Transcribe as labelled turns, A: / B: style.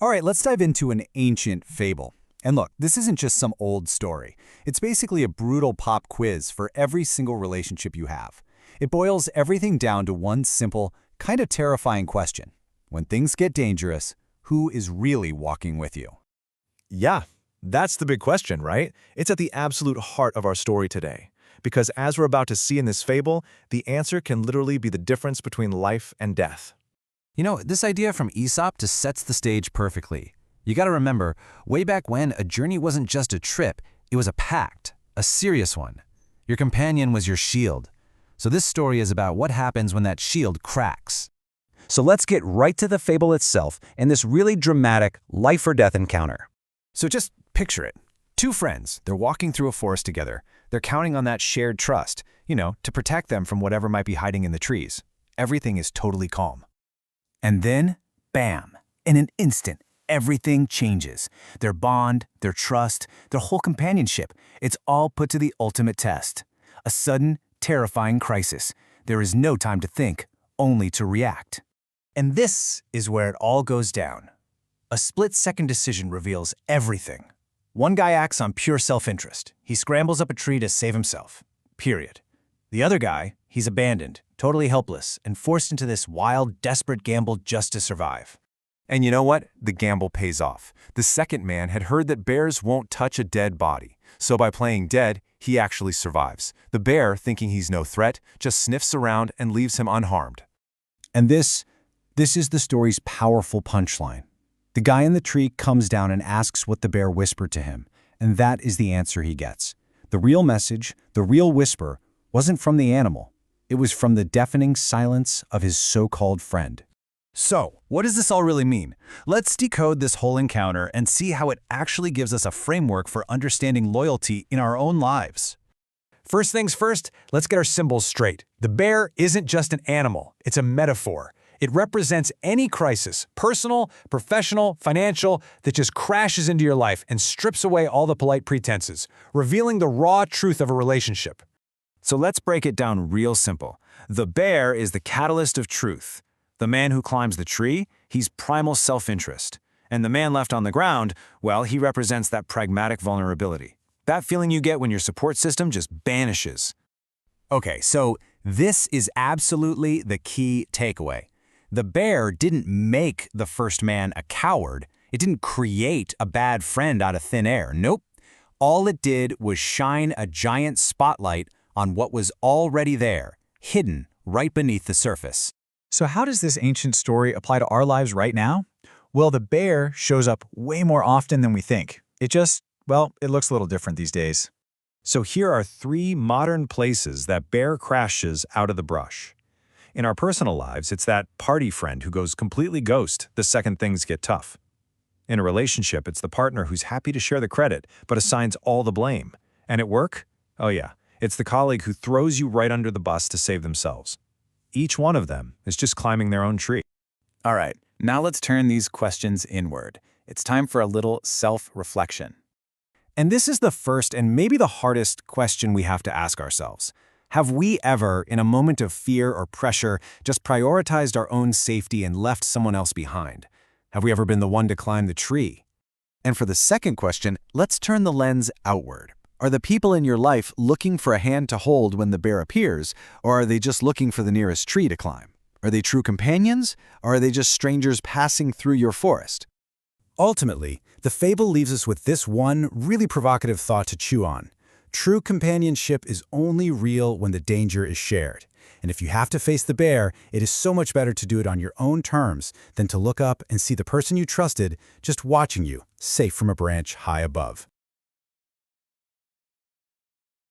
A: All right, let's dive into an ancient fable. And look, this isn't just some old story. It's basically a brutal pop quiz for every single relationship you have. It boils everything down to one simple, kind of terrifying question. When things get dangerous, who is really walking with you?
B: Yeah, that's the big question, right? It's at the absolute heart of our story today. Because as we're about to see in this fable, the answer can literally be the difference between life and death.
C: You know, this idea from Aesop just sets the stage perfectly. You gotta remember, way back when, a journey wasn't just a trip, it was a pact, a serious one. Your companion was your shield. So this story is about what happens when that shield cracks.
D: So let's get right to the fable itself and this really dramatic life or death encounter.
E: So just picture it. Two friends, they're walking through a forest together. They're counting on that shared trust, to protect them from whatever might be hiding in the trees. Everything is totally calm. And then, bam, in an instant, everything changes. Their bond, their trust, their whole companionship, it's all put to the ultimate test. A sudden, terrifying crisis. There is no time to think, only to react. And this is where it all goes down. A split-second decision reveals everything. One guy acts on pure self-interest. He scrambles up a tree to save himself. Period. The other guy, he's abandoned, totally helpless, and forced into this wild, desperate gamble just to survive.
F: And you know what? The gamble pays off. The second man had heard that bears won't touch a dead body. So by playing dead, he actually survives. The bear, thinking he's no threat, just sniffs around and leaves him unharmed.
A: And this is the story's powerful punchline. The guy in the tree comes down and asks what the bear whispered to him, and that is the answer he gets. The real message, the real whisper, wasn't from the animal. It was from the deafening silence of his so-called friend.
C: So, what does this all really mean? Let's decode this whole encounter and see how it actually gives us a framework for understanding loyalty in our own lives.
B: First things first, let's get our symbols straight. The bear isn't just an animal, it's a metaphor. It represents any crisis, personal, professional, financial, that just crashes into your life and strips away all the polite pretenses, revealing the raw truth of a relationship.
E: So let's break it down real simple. The bear is the catalyst of truth. The man who climbs the tree, he's primal self-interest. And the man left on the ground, well, he represents that pragmatic vulnerability. That feeling you get when your support system just vanishes.
A: Okay, so this is absolutely the key takeaway. The bear didn't make the first man a coward. It didn't create a bad friend out of thin air. Nope. All it did was shine a giant spotlight on what was already there, hidden right beneath the surface.
G: So how does this ancient story apply to our lives right now? Well, the bear shows up way more often than we think. It looks a little different these days.
B: So here are 3 modern places that bear crashes out of the brush. In our personal lives, it's that party friend who goes completely ghost the second things get tough. In a relationship, it's the partner who's happy to share the credit but assigns all the blame. And at work? Oh yeah, it's the colleague who throws you right under the bus to save themselves. Each one of them is just climbing their own tree.
H: All right, now let's turn these questions inward. It's time for a little self-reflection.
E: And this is the first and maybe the hardest question we have to ask ourselves. Have we ever, in a moment of fear or pressure, just prioritized our own safety and left someone else behind? Have we ever been the one to climb the tree?
C: And for the second question, let's turn the lens outward. Are the people in your life looking for a hand to hold when the bear appears, or are they just looking for the nearest tree to climb? Are they true companions, or are they just strangers passing through your forest?
E: Ultimately, the fable leaves us with this one really provocative thought to chew on. True companionship is only real when the danger is shared. And if you have to face the bear, it is so much better to do it on your own terms than to look up and see the person you trusted just watching you, safe from a branch high above.